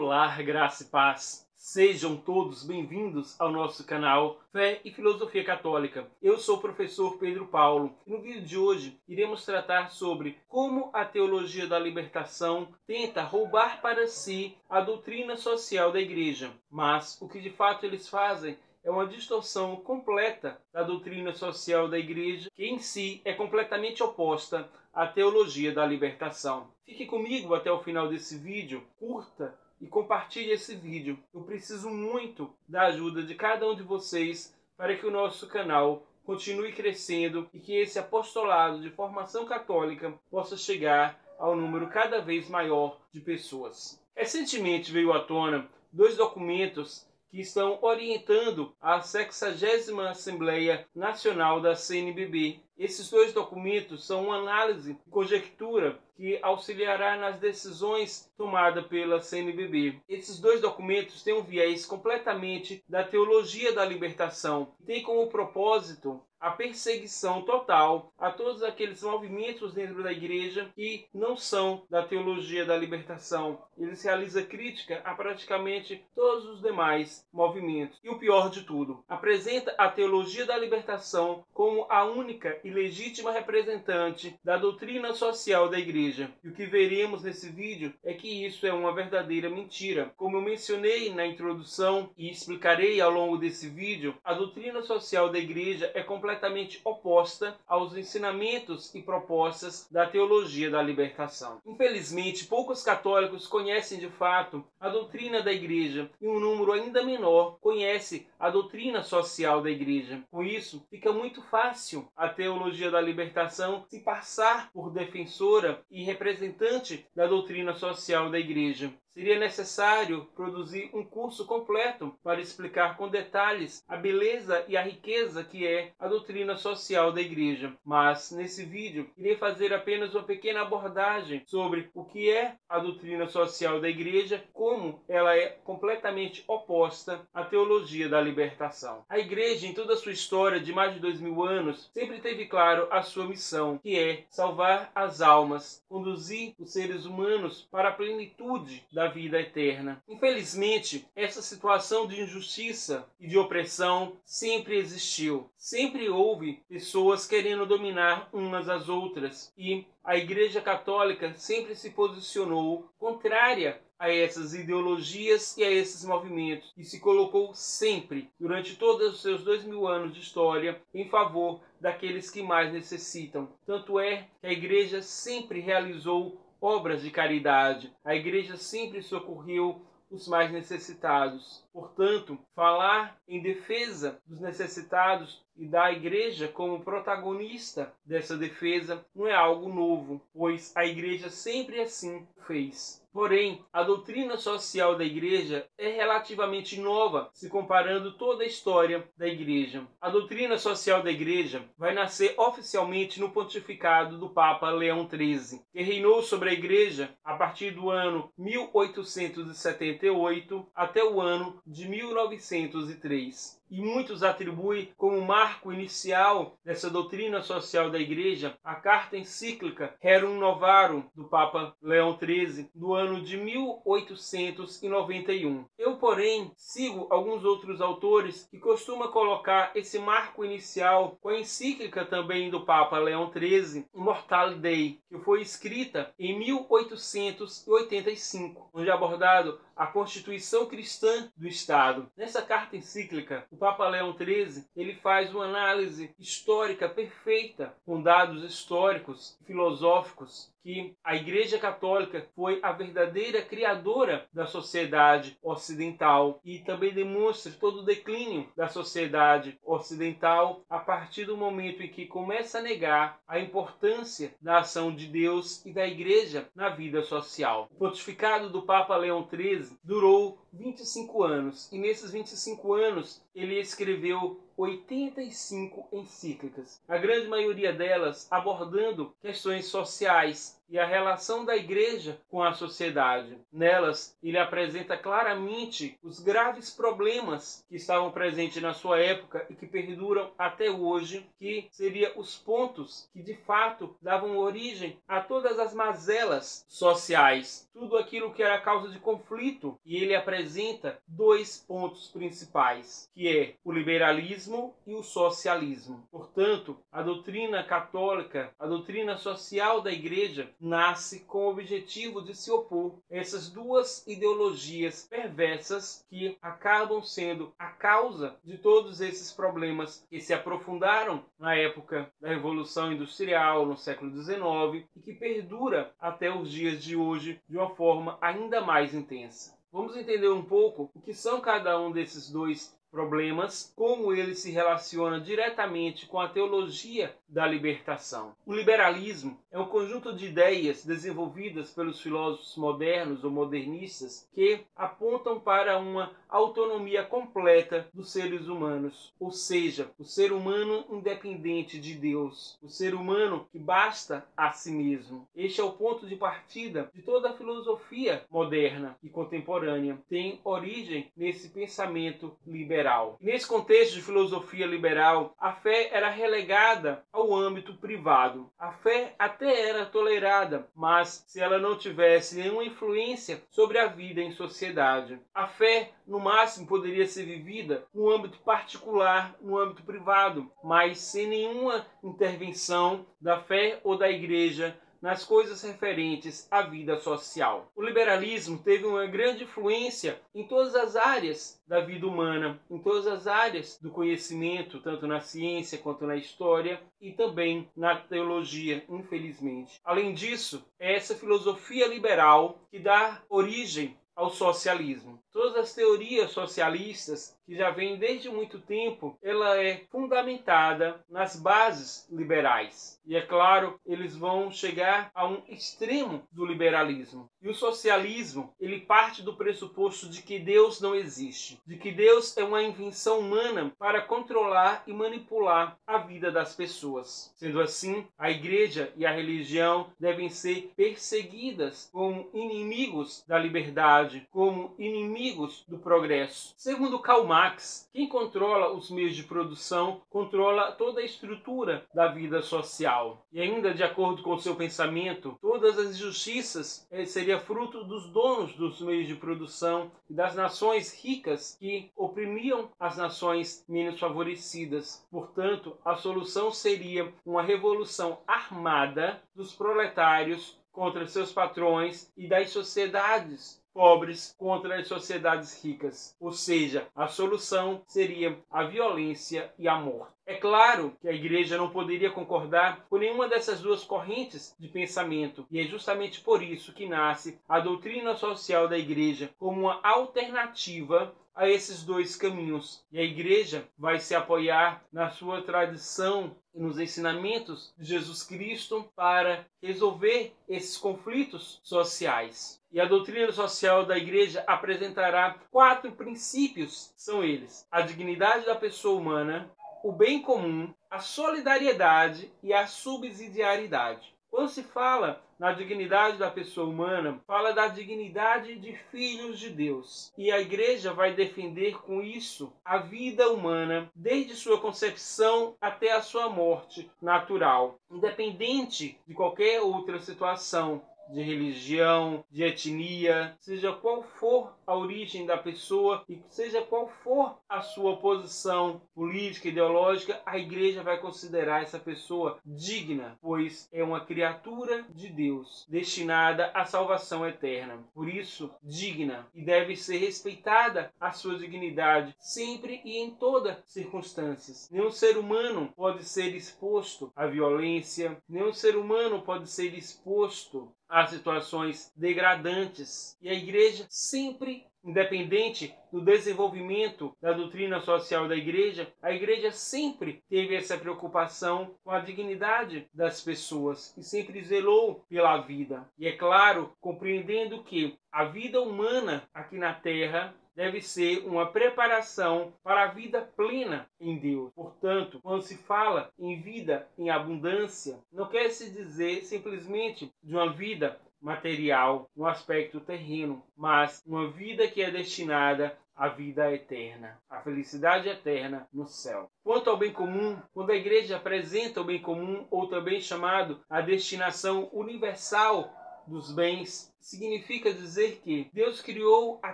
Olá, graça e paz. Sejam todos bem-vindos ao nosso canal Fé e Filosofia Católica. Eu sou o professor Pedro Paulo e no vídeo de hoje iremos tratar sobre como a teologia da libertação tenta roubar para si a doutrina social da Igreja, mas o que de fato eles fazem é uma distorção completa da doutrina social da Igreja, que em si é completamente oposta à teologia da libertação. Fique comigo até o final desse vídeo, curta e compartilhe esse vídeo. Eu preciso muito da ajuda de cada um de vocês para que o nosso canal continue crescendo e que esse apostolado de formação católica possa chegar ao número cada vez maior de pessoas. Recentemente veio à tona dois documentos que estão orientando a 60ª Assembleia Nacional da CNBB. Esses dois documentos são uma análise e conjectura que auxiliará nas decisões tomadas pela CNBB. Esses dois documentos têm um viés completamente da teologia da libertação. Tem como propósito a perseguição total a todos aqueles movimentos dentro da Igreja que não são da teologia da libertação. Eles realizam crítica a praticamente todos os demais movimentos. E o pior de tudo, apresenta a teologia da libertação como a única e legítima representante da doutrina social da Igreja. E o que veremos nesse vídeo é que isso é uma verdadeira mentira. Como eu mencionei na introdução e explicarei ao longo desse vídeo, a doutrina social da Igreja é completamente oposta aos ensinamentos e propostas da teologia da libertação. Infelizmente, poucos católicos conhecem de fato a doutrina da Igreja e um número ainda menor conhece a doutrina social da Igreja. Com isso, fica muito fácil a teologia da libertação se passar por defensora e representante da doutrina social da Igreja. Seria necessário produzir um curso completo para explicar com detalhes a beleza e a riqueza que é a doutrina social da Igreja. Mas, nesse vídeo, irei fazer apenas uma pequena abordagem sobre o que é a doutrina social da Igreja, como ela é completamente oposta à teologia da libertação. A Igreja, em toda a sua história de mais de 2000 anos, sempre teve claro a sua missão, que é salvar as almas, conduzir os seres humanos para a plenitude da vida eterna. Infelizmente, essa situação de injustiça e de opressão sempre existiu. Sempre houve pessoas querendo dominar umas às outras e a Igreja Católica sempre se posicionou contrária a essas ideologias e a esses movimentos e se colocou sempre, durante todos os seus 2000 anos de história, em favor daqueles que mais necessitam. Tanto é que a Igreja sempre realizou obras de caridade. A Igreja sempre socorreu os mais necessitados. Portanto, falar em defesa dos necessitados e da Igreja como protagonista dessa defesa não é algo novo, pois a Igreja sempre assim fez. Porém, a doutrina social da Igreja é relativamente nova, se comparando toda a história da Igreja. A doutrina social da Igreja vai nascer oficialmente no pontificado do Papa Leão XIII, que reinou sobre a Igreja a partir do ano 1878 até o ano de 1903. E muitos atribuem como marco inicial dessa doutrina social da Igreja a carta encíclica Rerum Novarum do Papa Leão XIII do ano de 1891. Eu, porém, sigo alguns outros autores que costumam colocar esse marco inicial com a encíclica também do Papa Leão XIII, Immortale Dei, que foi escrita em 1885, onde é abordado a Constituição Cristã do Estado. Nessa carta encíclica, o Papa Leão XIII ele faz uma análise histórica perfeita, com dados históricos e filosóficos, que a Igreja Católica foi a verdadeira criadora da sociedade ocidental e também demonstra todo o declínio da sociedade ocidental a partir do momento em que começa a negar a importância da ação de Deus e da Igreja na vida social. O pontificado do Papa Leão XIII durou 25 anos e nesses 25 anos ele escreveu 85 encíclicas, a grande maioria delas abordando questões sociais e a relação da igreja com a sociedade. Nelas, ele apresenta claramente os graves problemas que estavam presentes na sua época e que perduram até hoje, que seriam os pontos que de fato davam origem a todas as mazelas sociais, tudo aquilo que era causa de conflito. E ele apresenta dois pontos principais, que é o liberalismo e o socialismo. Portanto, a doutrina católica, a doutrina social da igreja, nasce com o objetivo de se opor a essas duas ideologias perversas que acabam sendo a causa de todos esses problemas que se aprofundaram na época da Revolução Industrial, no século XIX, e que perdura até os dias de hoje de uma forma ainda mais intensa. Vamos entender um pouco o que são cada um desses dois problemas, como ele se relaciona diretamente com a teologia da libertação. O liberalismo é um conjunto de ideias desenvolvidas pelos filósofos modernos ou modernistas que apontam para uma autonomia completa dos seres humanos, ou seja, o ser humano independente de Deus, o ser humano que basta a si mesmo. Este é o ponto de partida de toda a filosofia moderna e contemporânea. Tem origem nesse pensamento liberal. Nesse contexto de filosofia liberal, a fé era relegada ao âmbito privado. A fé até era tolerada, mas se ela não tivesse nenhuma influência sobre a vida em sociedade. A fé, no máximo, poderia ser vivida no âmbito particular, no âmbito privado, mas sem nenhuma intervenção da fé ou da igreja nas coisas referentes à vida social. O liberalismo teve uma grande influência em todas as áreas da vida humana, em todas as áreas do conhecimento, tanto na ciência quanto na história e também na teologia, infelizmente. Além disso, é essa filosofia liberal que dá origem ao socialismo. Todas as teorias socialistas, que já vêm desde muito tempo, ela é fundamentada nas bases liberais. E é claro, eles vão chegar a um extremo do liberalismo. E o socialismo, ele parte do pressuposto de que Deus não existe, de que Deus é uma invenção humana para controlar e manipular a vida das pessoas. Sendo assim, a igreja e a religião devem ser perseguidas como inimigos da liberdade, como inimigos do progresso. Segundo Karl Marx, quem controla os meios de produção controla toda a estrutura da vida social. E ainda, de acordo com seu pensamento, todas as injustiças seriam fruto dos donos dos meios de produção e das nações ricas que oprimiam as nações menos favorecidas. Portanto, a solução seria uma revolução armada dos proletários contra seus patrões e das sociedades pobres contra as sociedades ricas. Ou seja, a solução seria a violência e a morte. É claro que a igreja não poderia concordar com nenhuma dessas duas correntes de pensamento, e é justamente por isso que nasce a doutrina social da igreja como uma alternativa a esses dois caminhos. E a igreja vai se apoiar na sua tradição e nos ensinamentos de Jesus Cristo para resolver esses conflitos sociais. E a doutrina social da igreja apresentará 4 princípios. São eles: a dignidade da pessoa humana, o bem comum, a solidariedade e a subsidiariedade. Quando se fala na dignidade da pessoa humana, fala da dignidade de filhos de Deus. E a igreja vai defender com isso a vida humana, desde sua concepção até a sua morte natural, independente de qualquer outra situação, de religião, de etnia, seja qual for a origem da pessoa e seja qual for a sua posição política, ideológica, a igreja vai considerar essa pessoa digna, pois é uma criatura de Deus, destinada à salvação eterna. Por isso, digna, e deve ser respeitada a sua dignidade sempre e em todas as circunstâncias. Nenhum ser humano pode ser exposto à violência, nenhum ser humano pode ser exposto a situações degradantes. E a igreja sempre, independente do desenvolvimento da doutrina social da igreja, a igreja sempre teve essa preocupação com a dignidade das pessoas e sempre zelou pela vida. E é claro, compreendendo que a vida humana aqui na Terra deve ser uma preparação para a vida plena em Deus. Portanto, quando se fala em vida em abundância, não quer se dizer simplesmente de uma vida material, no aspecto terreno, mas uma vida que é destinada à vida eterna, à felicidade eterna no céu. Quanto ao bem comum, quando a igreja apresenta o bem comum, ou também chamado a destinação universal dos bens, significa dizer que Deus criou a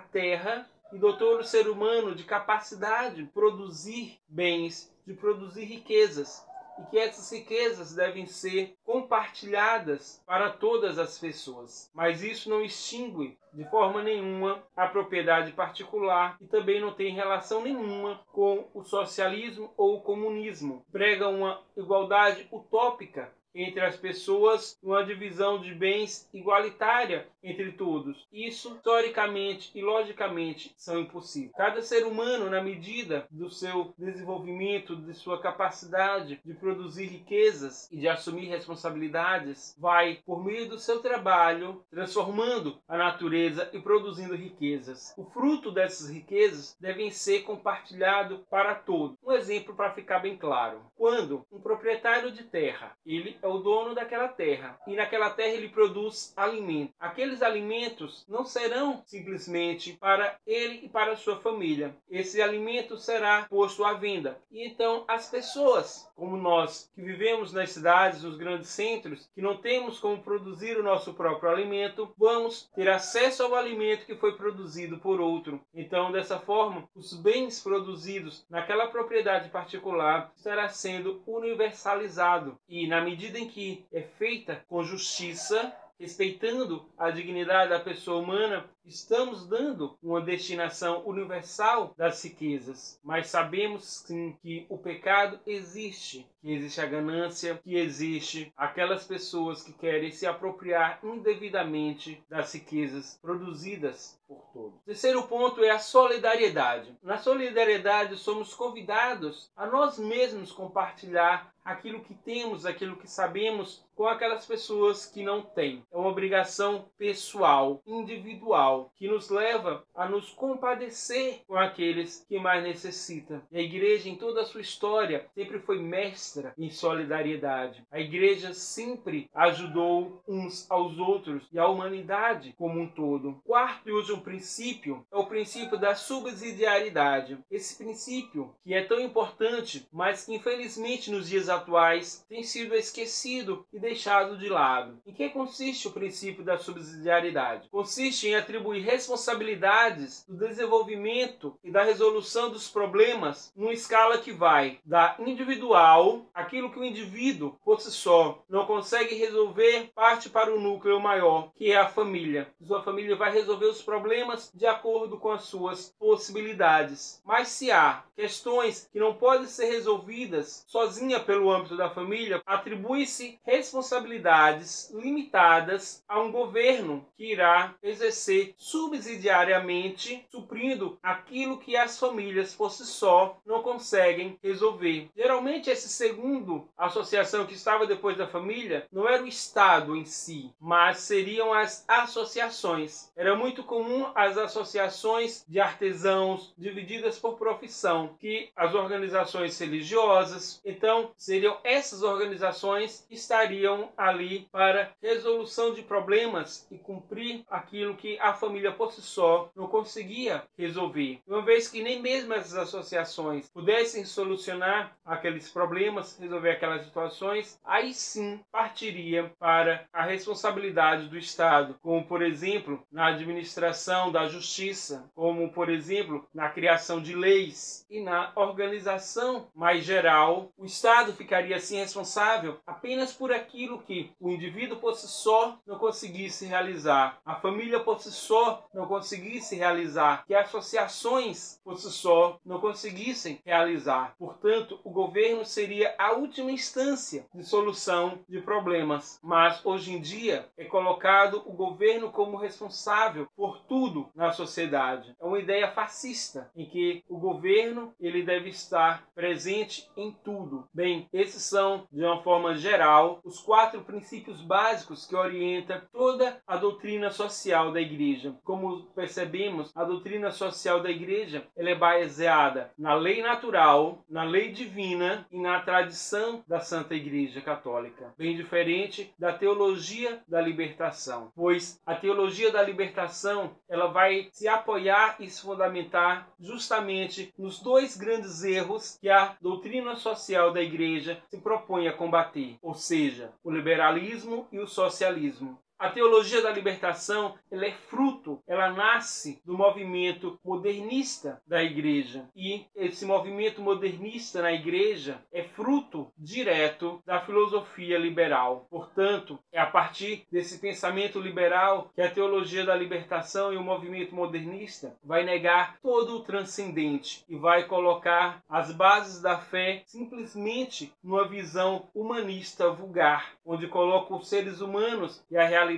terra e dotou o ser humano de capacidade de produzir bens, de produzir riquezas, e que essas riquezas devem ser compartilhadas para todas as pessoas. Mas isso não extingue de forma nenhuma a propriedade particular e também não tem relação nenhuma com o socialismo ou o comunismo. Prega uma igualdade utópica entre as pessoas, uma divisão de bens igualitária entre todos. Isso, historicamente e logicamente, são impossíveis. Cada ser humano, na medida do seu desenvolvimento, de sua capacidade de produzir riquezas e de assumir responsabilidades, vai, por meio do seu trabalho, transformando a natureza e produzindo riquezas. O fruto dessas riquezas devem ser compartilhado para todos. Um exemplo para ficar bem claro. Quando um proprietário de terra, ele é o dono daquela terra, e naquela terra ele produz alimento. Aqueles alimentos não serão simplesmente para ele e para a sua família. Esse alimento será posto à venda. E então as pessoas, como nós, que vivemos nas cidades, nos grandes centros, que não temos como produzir o nosso próprio alimento, vamos ter acesso ao alimento que foi produzido por outro. Então, dessa forma, os bens produzidos naquela propriedade particular estará sendo universalizado. E na medida em que é feita com justiça, respeitando a dignidade da pessoa humana, estamos dando uma destinação universal das riquezas. Mas sabemos sim que o pecado existe, que existe a ganância, que existe aquelas pessoas que querem se apropriar indevidamente das riquezas produzidas por todos. O terceiro ponto é a solidariedade. Na solidariedade somos convidados a nós mesmos compartilhar aquilo que temos, aquilo que sabemos com aquelas pessoas que não têm. É uma obrigação pessoal, individual, que nos leva a nos compadecer com aqueles que mais necessitam. E a igreja, em toda a sua história, sempre foi mestra em solidariedade. A igreja sempre ajudou uns aos outros e a humanidade como um todo. Quarto e último princípio é o princípio da subsidiariedade. Esse princípio, que é tão importante, mas que infelizmente nos dias atuais tem sido esquecido e deixado de lado. Em que consiste o princípio da subsidiariedade? Consiste em atribuir responsabilidades do desenvolvimento e da resolução dos problemas numa escala que vai da individual, aquilo que o indivíduo por si só não consegue resolver, parte para o núcleo maior, que é a família. Sua família vai resolver os problemas de acordo com as suas possibilidades. Mas se há questões que não podem ser resolvidas sozinha pelo âmbito da família, atribui-se responsabilidades limitadas a um governo que irá exercer subsidiariamente, suprindo aquilo que as famílias por si só não conseguem resolver. Geralmente, esse segundo associação que estava depois da família não era o Estado em si, mas seriam as associações. Era muito comum as associações de artesãos divididas por profissão, que as organizações religiosas, então seriam essas organizações que estariam ali para resolução de problemas e cumprir aquilo que a família por si só não conseguia resolver. Uma vez que nem mesmo essas associações pudessem solucionar aqueles problemas, resolver aquelas situações, aí sim partiria para a responsabilidade do Estado, como por exemplo na administração da justiça, como por exemplo na criação de leis e na organização mais geral. O Estado ficaria assim responsável apenas por aquilo que o indivíduo por si só não conseguisse realizar, a família por si só não conseguisse realizar, que associações por si só não conseguissem realizar. Portanto, o governo seria a última instância de solução de problemas. Mas hoje em dia é colocado o governo como responsável por tudo na sociedade. liberdade. É uma ideia fascista, em que o governo ele deve estar presente em tudo. Bem, esses são, de uma forma geral, os 4 princípios básicos que orientam toda a doutrina social da Igreja. Como percebemos, a doutrina social da Igreja ela é baseada na lei natural, na lei divina e na tradição da Santa Igreja Católica. Bem diferente da teologia da libertação, pois a teologia da libertação ela vai se apoiar e se fundamentar justamente nos 2 grandes erros que a doutrina social da Igreja se propõe a combater, ou seja, o liberalismo e o socialismo. A teologia da libertação ela é fruto, ela nasce do movimento modernista da Igreja. E esse movimento modernista na Igreja é fruto direto da filosofia liberal. Portanto, é a partir desse pensamento liberal que a teologia da libertação e o movimento modernista vai negar todo o transcendente e vai colocar as bases da fé simplesmente numa visão humanista vulgar, onde coloca os seres humanos e a realidade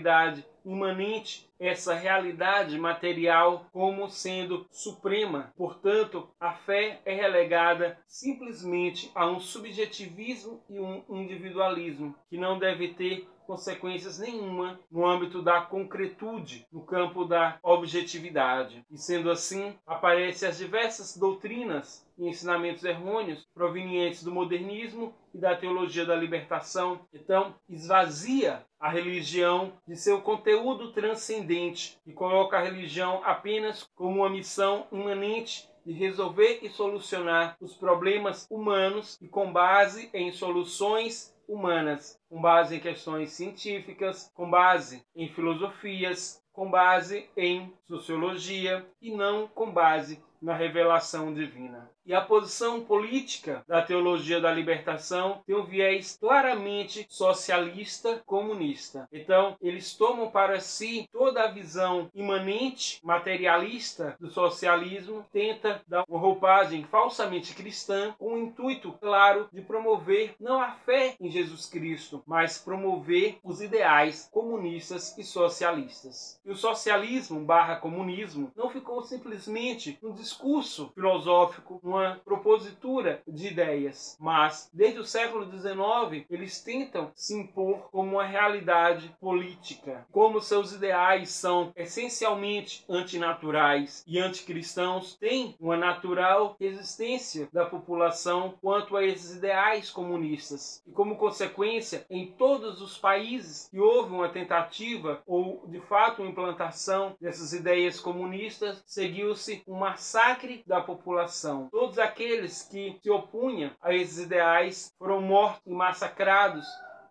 imanente, essa realidade material como sendo suprema. Portanto, a fé é relegada simplesmente a um subjetivismo e um individualismo que não deve ter consequências nenhuma no âmbito da concretude, no campo da objetividade. E sendo assim, aparecem as diversas doutrinas e ensinamentos errôneos provenientes do modernismo e da teologia da libertação. Então, esvazia a religião de seu conteúdo transcendente e coloca a religião apenas como uma missão imanente de resolver e solucionar os problemas humanos e com base em soluções humanas, com base em questões científicas, com base em filosofias, com base em sociologia e não com base na revelação divina. E a posição política da teologia da libertação tem um viés claramente socialista comunista. Então, eles tomam para si toda a visão imanente, materialista do socialismo, tenta dar uma roupagem falsamente cristã, com o intuito, claro, de promover não a fé em Jesus Cristo, mas promover os ideais comunistas e socialistas. E o socialismo / comunismo não ficou simplesmente no discurso filosófico, uma propositura de ideias, mas desde o século XIX eles tentam se impor como uma realidade política. Como seus ideais são essencialmente antinaturais e anticristãos, tem uma natural resistência da população quanto a esses ideais comunistas. E como consequência, em todos os países que houve uma tentativa ou de fato uma implantação dessas ideias comunistas, seguiu-se um massacre da população. Todos aqueles que se opunham a esses ideais foram mortos e massacrados,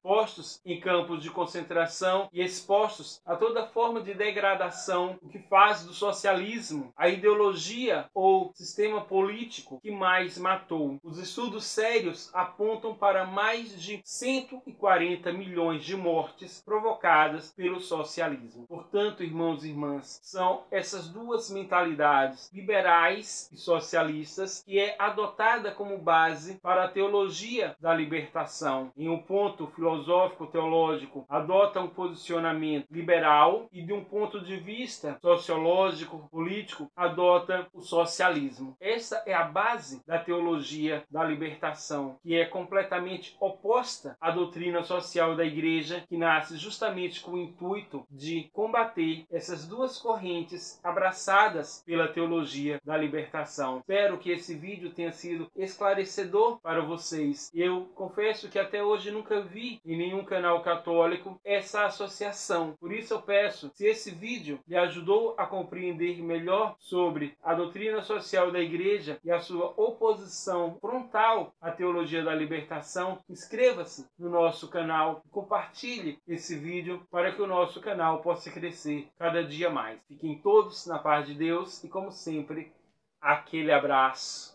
postos em campos de concentração e expostos a toda forma de degradação, o que faz do socialismo a ideologia ou sistema político que mais matou. Os estudos sérios apontam para mais de 140 milhões de mortes provocadas pelo socialismo. Portanto, irmãos e irmãs, são essas duas mentalidades, liberais e socialistas, que é adotada como base para a teologia da libertação. Em um ponto filosófico-teológico, adota um posicionamento liberal e, de um ponto de vista sociológico, político, adota o socialismo. Essa é a base da teologia da libertação, que é completamente oposta à doutrina social da Igreja, que nasce justamente com o intuito de combater essas duas correntes abraçadas pela teologia da libertação. Espero que esse vídeo tenha sido esclarecedor para vocês. Eu confesso que até hoje nunca vi em nenhum canal católico essa associação. Por isso eu peço, se esse vídeo lhe ajudou a compreender melhor sobre a doutrina social da Igreja e a sua oposição frontal à teologia da libertação, inscreva-se no nosso canal e compartilhe esse vídeo para que o nosso canal possa crescer cada dia mais. Fiquem todos na paz de Deus e, como sempre, aquele abraço.